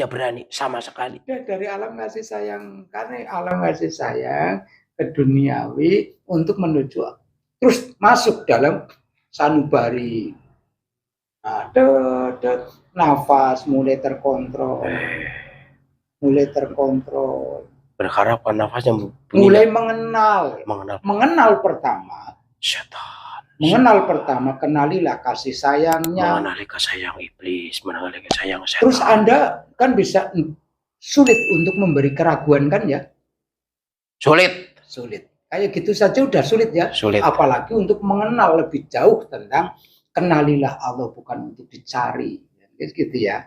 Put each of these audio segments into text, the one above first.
tidak berani sama sekali. Ya, dari alam kasih sayang, karena alam kasih sayang ke duniawi untuk menuju terus masuk dalam sanubari. Ada nafas mulai terkontrol. Berharap nafasnya mulai mengenal pertama setan. Mengenal pertama, kenalilah kasih sayangnya. Mengenali kasih sayang iblis, mengenali kasih sayang setan. Terus Anda kan bisa sulit untuk memberi keraguan kan ya? Sulit. Kayak gitu saja udah sulit ya. Sulit. Apalagi untuk mengenal lebih jauh tentang kenalilah Allah bukan untuk dicari. Gitu ya.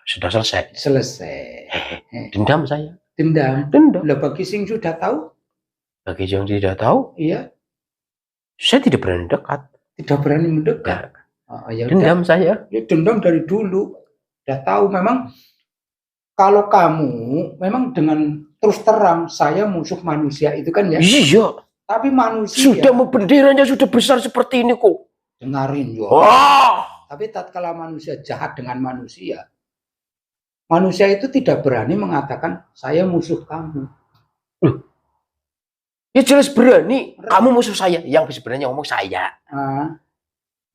Sudah selesai. Dendam saya. Dendam. Lah bagi sing sudah tahu? Bagi yang tidak tahu? Iya. Saya tidak berani dekat. Tidak berani mendekat. Ya dendam saya. Ya, dendam dari dulu. Udah tahu memang kalau kamu memang dengan terus terang saya musuh manusia itu kan ya. Iya. Tapi manusia sudah benderanya sudah besar seperti ini kok. Dengarin yo. Tapi tatkala manusia jahat dengan manusia itu tidak berani mengatakan saya musuh kamu. Ya jelas berani. Kamu musuh saya. Yang sebenarnya ngomong saya.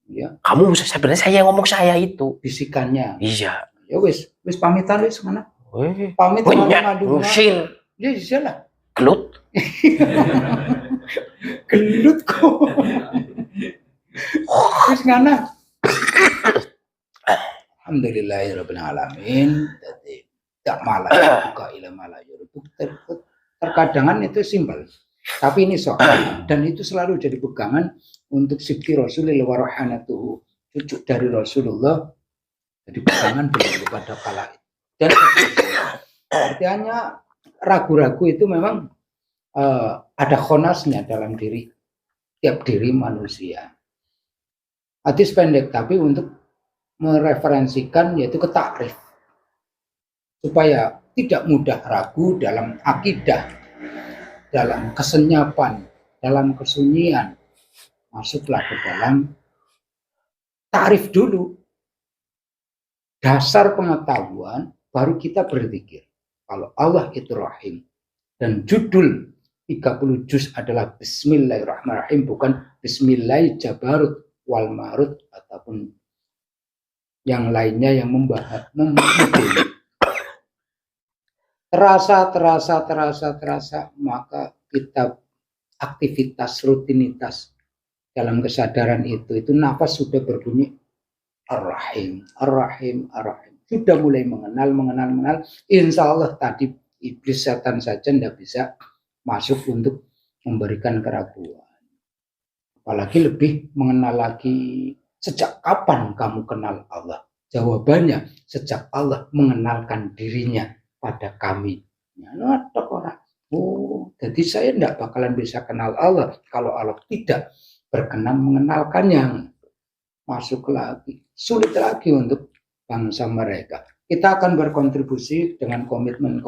Ya. Kamu musuh saya. Sebenarnya saya yang ngomong saya itu. Bisikannya. Iya. Ya wis pamitan wis mana? Pamit ngadu. Ngusir. Ya iyalah. Gelut. Gelut kok. Wis ngana. Alhamdulillahirabbil alamin. Jadi tak malah buka ila malah terkadangan itu simpel. Tapi ini soal dan itu selalu jadi pegangan untuk sibti Rasulullah wa rohanatuhu, cucu dari Rasulullah, jadi pegangan beliau pada kala itu. Dan artinya ragu-ragu itu memang ada khonasnya dalam tiap diri manusia. Hadis pendek tapi untuk mereferensikan yaitu ke takrif supaya tidak mudah ragu dalam akidah, dalam kesenyapan, dalam kesunyian, masuklah ke dalam takrif dulu. Dasar pengetahuan, baru kita berzikir. Kalau Allah itu Rahim. Dan judul 30 juz adalah Bismillahirrahmanirrahim, bukan Bismillah Jabarut wal Marut ataupun yang lainnya yang membahas. Terasa, maka kita aktivitas rutinitas dalam kesadaran itu nafas sudah berbunyi Ar-Rahim. Sudah mulai mengenal. Insya Allah tadi iblis setan saja tidak bisa masuk untuk memberikan keraguan. Apalagi lebih mengenal lagi, sejak kapan kamu kenal Allah? Jawabannya, sejak Allah mengenalkan dirinya pada kami. Jadi saya tidak bakalan bisa kenal Allah kalau Allah tidak berkenan mengenalkannya. Masuk lagi, sulit lagi untuk bangsa mereka. Kita akan berkontribusi dengan komitmen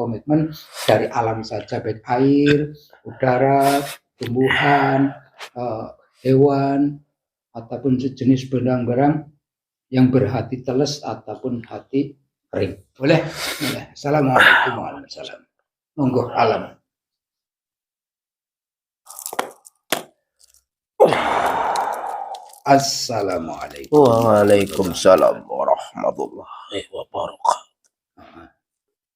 dari alam saja, baik air, udara, tumbuhan, hewan, ataupun sejenis barang-barang yang berhati teles ataupun hati kering. Boleh? Assalamualaikum warahmatullahi wabarakatuh. Monggo alam. Assalamualaikum. Waalaikumsalam warahmatullahi wabarakatuh.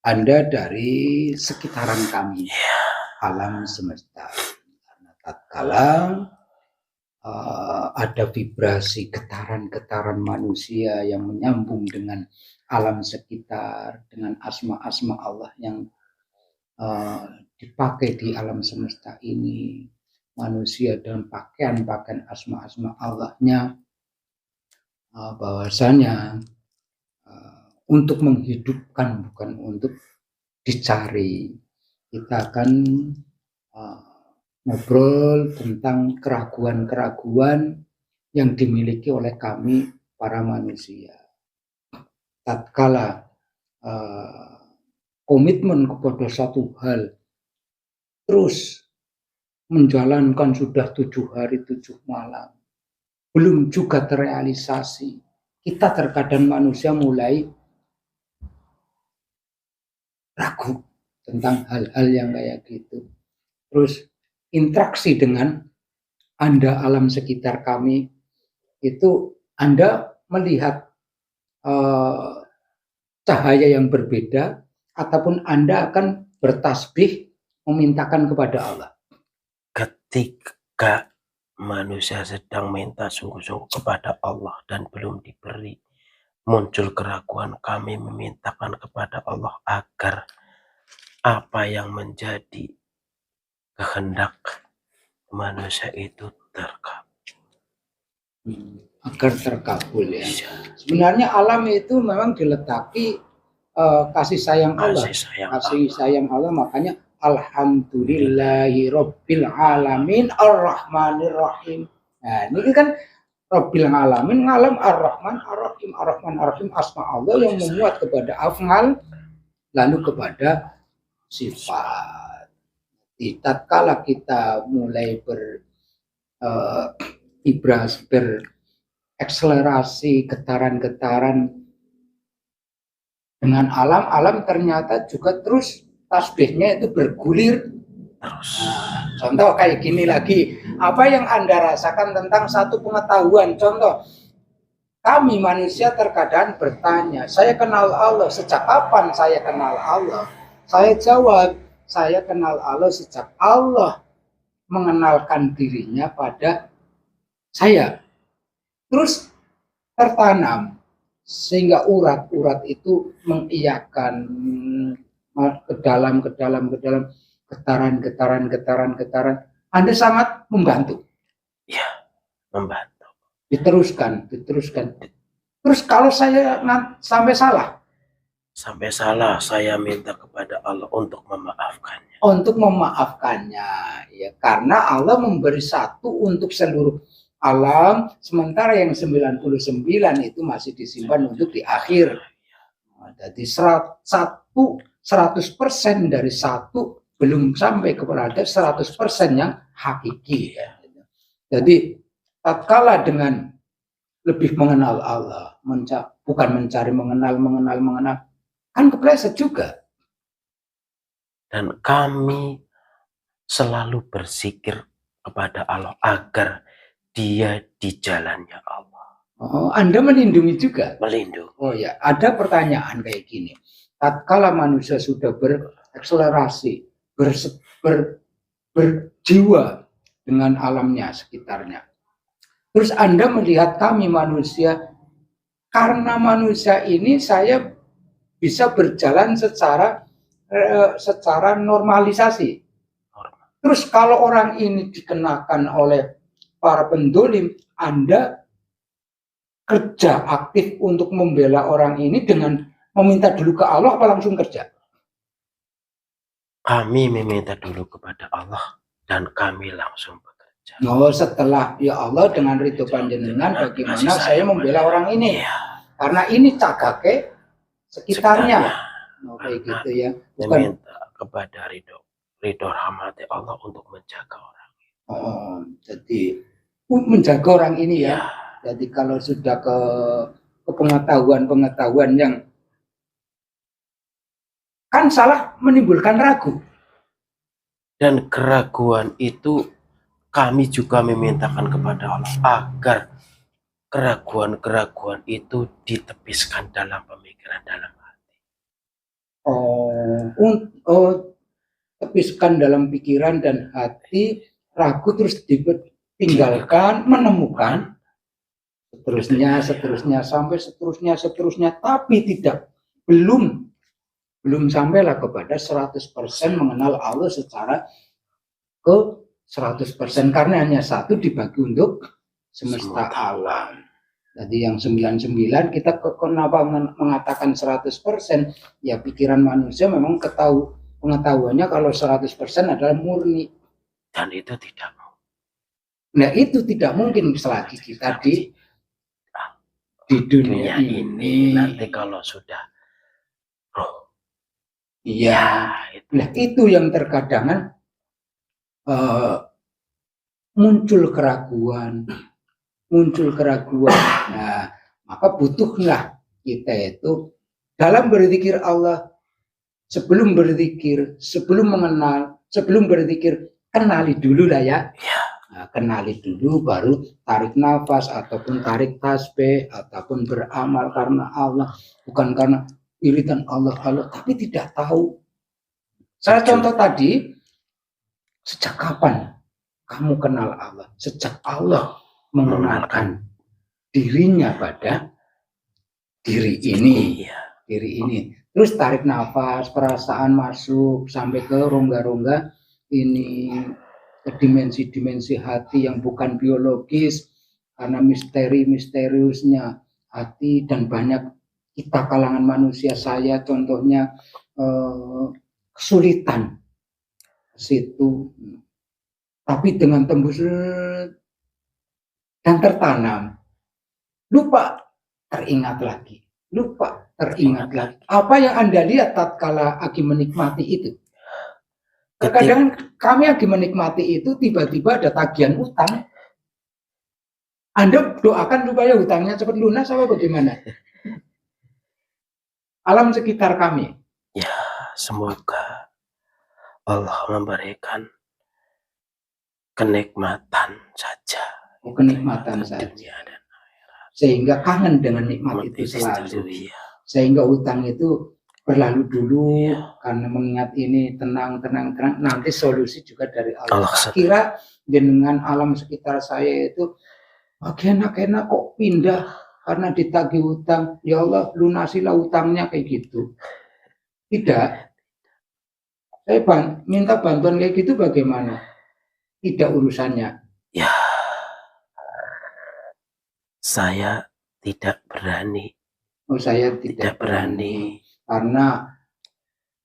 Anda dari sekitaran kami, alam semesta. Karena tatkala ada vibrasi getaran-getaran manusia yang menyambung dengan alam sekitar, dengan asma-asma Allah yang dipakai di alam semesta ini. Manusia dan pakaian asma-asma Allahnya, bahwasanya untuk menghidupkan bukan untuk dicari. Kita akan ngobrol tentang keraguan-keraguan yang dimiliki oleh kami para manusia. Tatkala komitmen kepada satu hal terus menjalankan sudah 7 hari 7 malam belum juga terrealisasi, kita terkadang manusia mulai ragu tentang hal-hal yang kayak gitu. Terus interaksi dengan Anda alam sekitar kami itu Anda melihat cahaya yang berbeda ataupun Anda akan bertasbih memintakan kepada Allah. Ketika manusia sedang minta sungguh-sungguh kepada Allah dan belum diberi, muncul keraguan, kami memintakan kepada Allah agar apa yang menjadi kehendak manusia itu agar terkabul ya. Sebenarnya alam itu memang diletaki kasih sayang Allah. Kasih sayang Allah, makanya alhamdulillahi rabbil alamin arrahmanir rahim. Nah, ini kan rabbil alamin, ngalam ar-rahman ar-rahim. Ar-rahman ar-rahim asma Allah yang memuat kepada af'al lalu kepada sifat. Tatkala kita mulai berakselerasi getaran-getaran dengan alam ternyata juga terus tasbihnya itu bergulir terus. Contoh kayak gini lagi, apa yang Anda rasakan tentang satu pengetahuan? Contoh, kami manusia terkadang bertanya, saya kenal Allah, sejak kapan saya kenal Allah? Saya jawab, saya kenal Allah sejak Allah mengenalkan dirinya pada saya. Terus tertanam sehingga urat-urat itu mengiyakan ke dalam getaran. Anda sangat membantu. Ya, membantu. Diteruskan. Terus kalau saya sampai salah, saya minta kepada Allah untuk memaafkannya. Ya, karena Allah memberi satu untuk seluruh alam, sementara yang 99 itu masih disimpan untuk di akhir. Jadi 100% dari satu belum sampai kepada 100% yang hakiki. Ya. Jadi tatkala dengan lebih mengenal Allah, bukan mencari mengenal, kan kepleset juga. Dan kami selalu berzikir kepada Allah agar dia di jalannya Allah. Oh, Anda melindungi juga? Melindungi. Oh ya, ada pertanyaan kayak gini. Tatkala manusia sudah berakselerasi, berjiwa dengan alamnya sekitarnya. Terus Anda melihat kami manusia, karena manusia ini saya bisa berjalan secara normalisasi. Terus kalau orang ini dikenakan oleh para pendolim, Anda kerja aktif untuk membela orang ini dengan meminta dulu ke Allah apa langsung kerja? Kami meminta dulu kepada Allah dan kami langsung bekerja. Oh, setelah ya Allah dengan ridho panjenengan bagaimana saya membela orang ini? Ya. Karena ini cagake sekitarnya. Kayak gitu ya. Meminta kepada ridho rahmat Allah untuk menjaga orang. Oh, jadi menjaga orang ini ya. Jadi kalau sudah ke pengetahuan yang kan salah menimbulkan ragu. Dan keraguan itu kami juga memintakan kepada Allah agar keraguan itu ditepiskan dalam pemikiran, dalam hati. Tepiskan dalam pikiran dan hati, ragu terus ditinggalkan, menemukan seterusnya sampai seterusnya, tapi belum sampailah kepada 100% mengenal Allah secara ke 100%, karena hanya satu dibagi untuk semesta alam. Jadi yang 99 kita kenapa mengatakan 100%? Ya pikiran manusia memang pengetahuannya kalau 100% adalah murni. Dan itu tidak mau. Nah itu tidak mungkin selagi kita di dunia ini. Nanti kalau sudah roh. Iya. Nah itu yang terkadang muncul keraguan. Nah maka butuhlah kita itu dalam berzikir Allah sebelum berzikir, sebelum mengenal, sebelum berzikir, kenali dulu lah ya. Nah, kenali dulu baru tarik nafas ataupun tarik tasbih ataupun beramal karena Allah, bukan karena iritan Allah, tapi tidak tahu. Saya contoh tadi, sejak kapan kamu kenal Allah? Sejak Allah mengenalkan dirinya pada diri ini. Terus tarik nafas, perasaan masuk sampai ke rongga-rongga ini, ke dimensi-dimensi hati yang bukan biologis, karena misteriusnya hati. Dan banyak kita kalangan manusia, saya contohnya kesulitan situ, tapi dengan tembus dan tertanam, lupa teringat lagi. Apa yang Anda lihat tatkala lagi menikmati itu? Terkadang kami lagi menikmati itu, tiba-tiba ada tagihan utang. Anda doakan supaya hutangnya cepat lunas apa bagaimana? Alam sekitar kami. Ya, semoga Allah memberikan kenikmatan saja. Kenikmatan saja. Sehingga kangen dengan nikmat itu selalu. Sehingga utang itu berlalu dulu, karena mengingat ini tenang. Nanti solusi juga dari Allah. Kira dengan alam sekitar saya itu enak-enak kok pindah karena ditagih utang. Ya Allah, lunasilah utangnya kayak gitu. Tidak. Saya minta bantuan kayak gitu bagaimana? Tidak urusannya. Ya, saya tidak berani. Saya tidak berani. Karena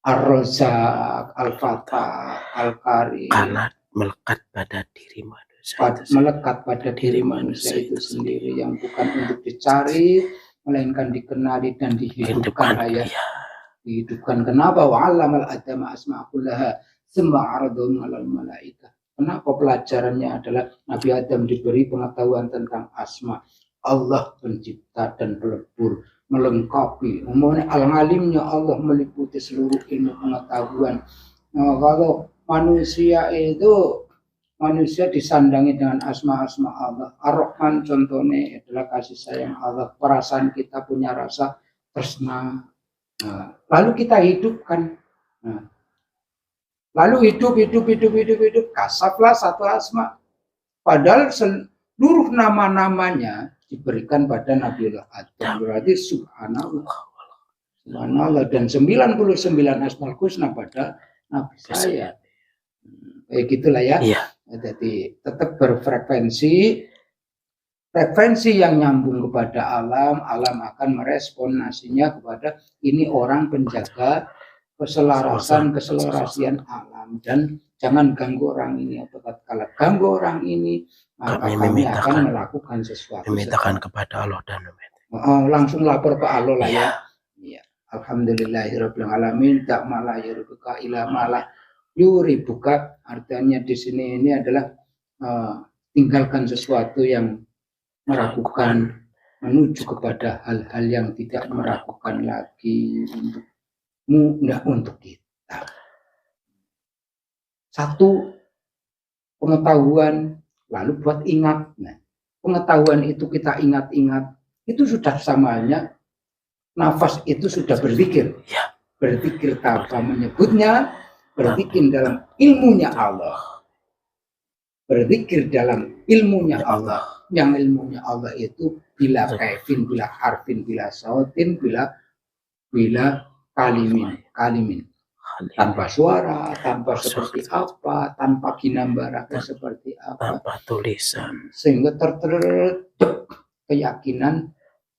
Ar-Razzaq, Al-Fatah, Al-Karim. Karena melekat pada diri manusia. Melekat pada diri manusia itu sendiri, yang bukan untuk dicari, melainkan dikenali dan dihidupkan. Dihidupkan. Kenapa? Wa'allamal adama asma'akullaha tsumma 'aradahum 'alal malaikah. Kenapa? Pelajarannya adalah Nabi Adam diberi pengetahuan tentang asma Allah, pencipta dan pelebur, melengkapi. Umumnya al-alimnya Allah meliputi seluruh ilmu pengetahuan. Nah, kalau manusia disandangi dengan asma-asma Allah. Ar-Rahman contohnya adalah kasih sayang Allah. Perasaan kita punya rasa tresna. Nah, lalu kita hidupkan. Nah, lalu hidup. Kasaflah satu asma. Padahal seluruh nama-namanya diberikan pada Nabiullah Adam. Berarti subhanallah. Dan 99 asmaul husna pada Nabi saya. Kayak gitulah ya. Jadi tetap berfrekuensi. Frekuensi yang nyambung kepada alam akan merespon nasinya kepada ini orang penjaga keselarasian alam, dan jangan ganggu orang ini. Kalau ganggu orang ini, maka kami akan melakukan sesuatu. Memintakan kepada Allah dan langsung lapor ke Allah lah ya. Alhamdulillahirabbil alamin, tak malah yuribuka ila malah yuribuka. Artinya di sini ini adalah tinggalkan sesuatu yang meragukan, menuju kepada hal-hal yang tidak meragukan lagi untuk kita. Satu, pengetahuan, lalu buat ingat. Nah, pengetahuan itu kita ingat-ingat, itu sudah samanya nafas itu sudah berzikir. Berzikir tanpa menyebutnya, berzikir dalam ilmunya Allah. Berzikir dalam ilmunya Allah. Yang ilmunya Allah itu bila kaifin, bila harfin, bila sautin, bila kalimin. Tanpa suara, tanpa seperti apa, tanpa ginambara seperti apa, tanpa tulisan, sehingga terterdep keyakinan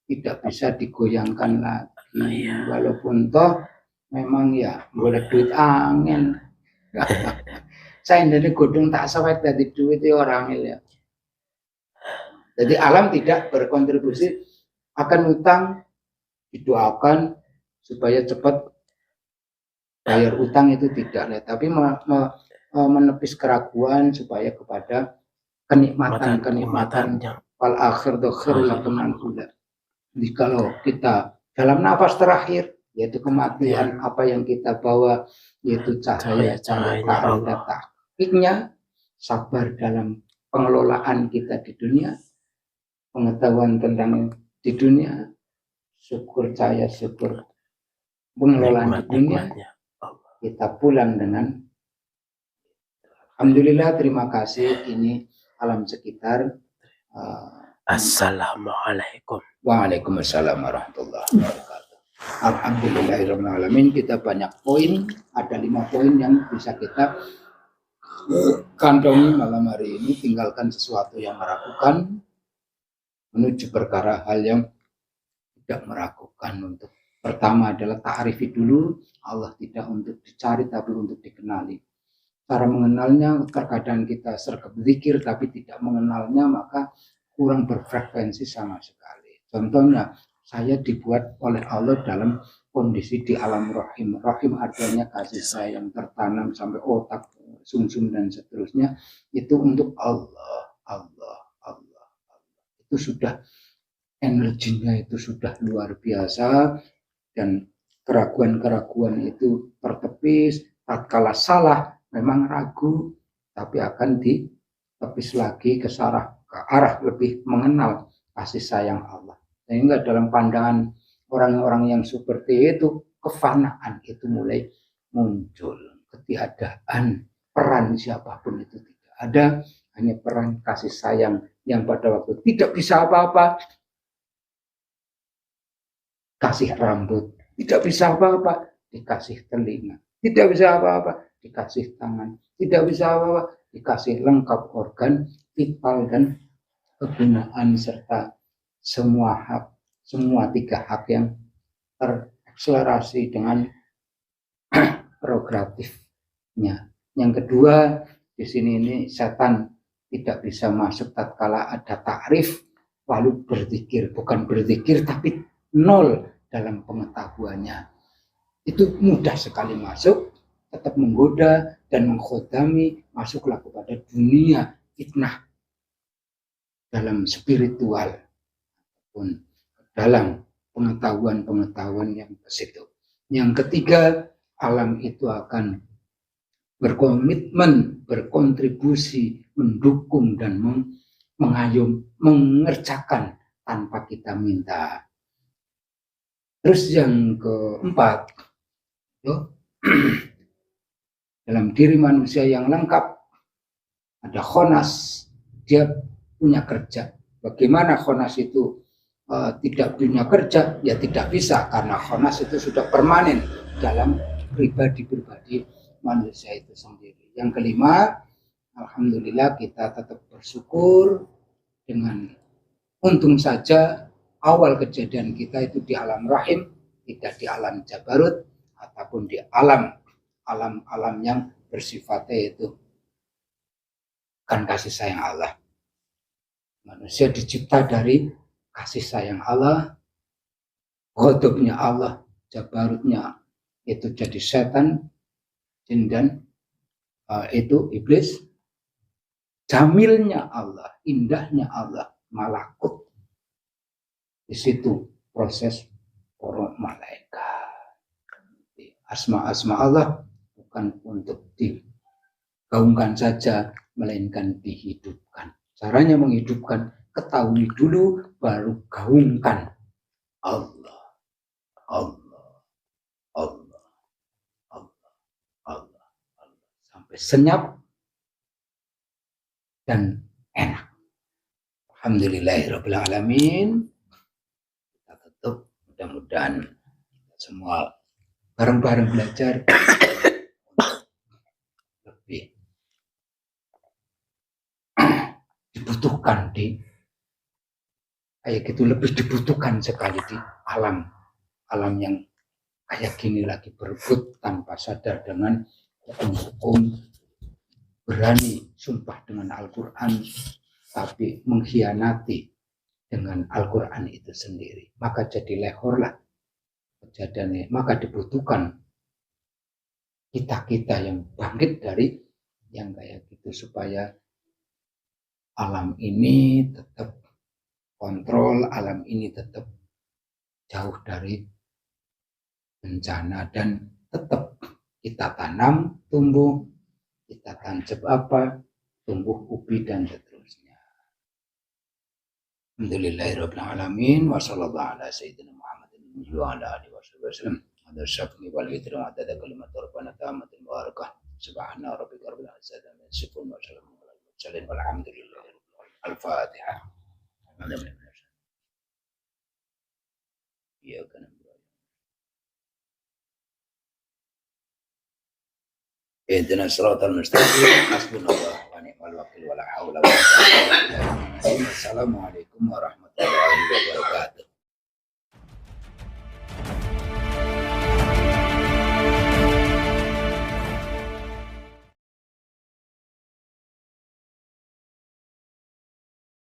tidak bisa digoyangkan lagi. Walaupun toh memang ya boleh duit angin. Saya dari godong tak sawet dari duit orang ya. Jadi alam tidak berkontribusi akan utang, didoakan supaya cepat bayar utang itu tidak, tapi menepis keraguan supaya kepada kenikmatan wal akhir khairul lakum. Jadi kalau kita dalam nafas terakhir yaitu kematian, apa yang kita bawa, yaitu cahaya Allah. tahqiqnya, sabar dalam pengelolaan kita di dunia, pengetahuan tentang di dunia, syukur pengelolaan di dunia, kita pulang dengan alhamdulillah. Terima kasih. Ini alam sekitar. Assalamualaikum. Waalaikumsalam warahmatullahi wabarakatuh. Alhamdulillahirrahmanirrahim. Kita banyak poin, ada 5 poin yang bisa kita kantongi malam hari ini. Tinggalkan sesuatu yang meragukan, menuju perkara hal yang tidak meragukan. Untuk pertama adalah ta'rifi dulu, Allah tidak untuk dicari tapi untuk dikenali. Cara mengenalnya, terkadang kita sergap zikir tapi tidak mengenalnya, maka kurang berfrekuensi sama sekali. Contohnya, saya dibuat oleh Allah dalam kondisi di alam rahim. Rahim artinya kasih sayang tertanam sampai otak, sumsum dan seterusnya. Itu untuk Allah. Itu sudah energinya itu sudah luar biasa, dan keraguan-keraguan itu tertepis. Tatkala salah memang ragu, tapi akan ditepis lagi ke arah lebih mengenal kasih sayang Allah. Sehingga dalam pandangan orang-orang yang seperti itu, kefanaan itu mulai muncul. Ketiadaan peran siapapun itu tidak ada, hanya peran kasih sayang yang pada waktu tidak bisa apa-apa, kasih rambut, tidak bisa apa-apa, dikasih telinga, tidak bisa apa-apa, dikasih tangan, tidak bisa apa-apa, dikasih lengkap organ vital dan kegunaan, serta semua 3 hak yang terakselerasi dengan prerogatifnya. Yang kedua, di sini ini setan tidak bisa masuk tatkala ada takrif lalu berzikir, bukan berzikir tapi nol dalam pengetahuannya. Itu mudah sekali masuk, tetap menggoda dan mengkhodami, masuklah kepada dunia fitnah dalam spiritual pun dalam pengetahuan yang ke situ. Yang ketiga, alam itu akan berkomitmen, berkontribusi, mendukung dan mengayom, mengerjakan tanpa kita minta. Terus yang keempat, dalam diri manusia yang lengkap ada khonas, dia punya kerja. Bagaimana khonas itu tidak punya kerja? Ya tidak bisa, karena khonas itu sudah permanen dalam pribadi manusia itu sendiri. Yang kelima, alhamdulillah kita tetap bersyukur. Dengan untung saja awal kejadian kita itu di alam rahim, tidak di alam jabarut ataupun di alam yang bersifatnya itu kan kasih sayang Allah. Manusia dicipta dari kasih sayang Allah, ghadabnya Allah, jabarutnya itu jadi setan, jin dan itu iblis, jamilnya Allah, indahnya Allah, malakut. Di situ proses para malaikat. Asma-asma Allah bukan untuk digaungkan saja, melainkan dihidupkan. Caranya menghidupkan, ketahui dulu, baru gaungkan. Allah, Allah, Allah, Allah, Allah, Allah. Sampai senyap dan enak. Alhamdulillahirabbil alamin. Kita tutup, mudah-mudahan kita semua bareng-bareng belajar lebih dibutuhkan kayak gitu, lebih dibutuhkan sekali di alam yang kayak gini lagi, berebut tanpa sadar dengan hukum-hukum, berani sumpah dengan Al-Quran tapi mengkhianati dengan Al-Quran itu sendiri, maka jadi lehorlah kejadiannya. Maka dibutuhkan kita yang bangkit dari yang kayak gitu, supaya alam ini tetap kontrol, alam ini tetap jauh dari bencana dan tetap kita tanam, tumbuh, kita tancap apa, tumbuh ubi dan seterusnya. Alhamdulillahirabbil alamin wa sallallahu ala sayyidina Muhammadin wa ala alihi wasallam. Ada syafi'i wal hidra ada kalimat rabbana ta'amatul barakah. Subhana rabbika rabbil izzati amma yasifun wa salamun alal mursalin walhamdulillahi rabbil alamin. Al-Fatihah. Iya kan. Ihdinas siratal mustaqim. Hasbunallahu wa ni'mal wakil wa la haula wa la quwwata illa billah. Assalamualaikum warahmatullahi wabarakatuh.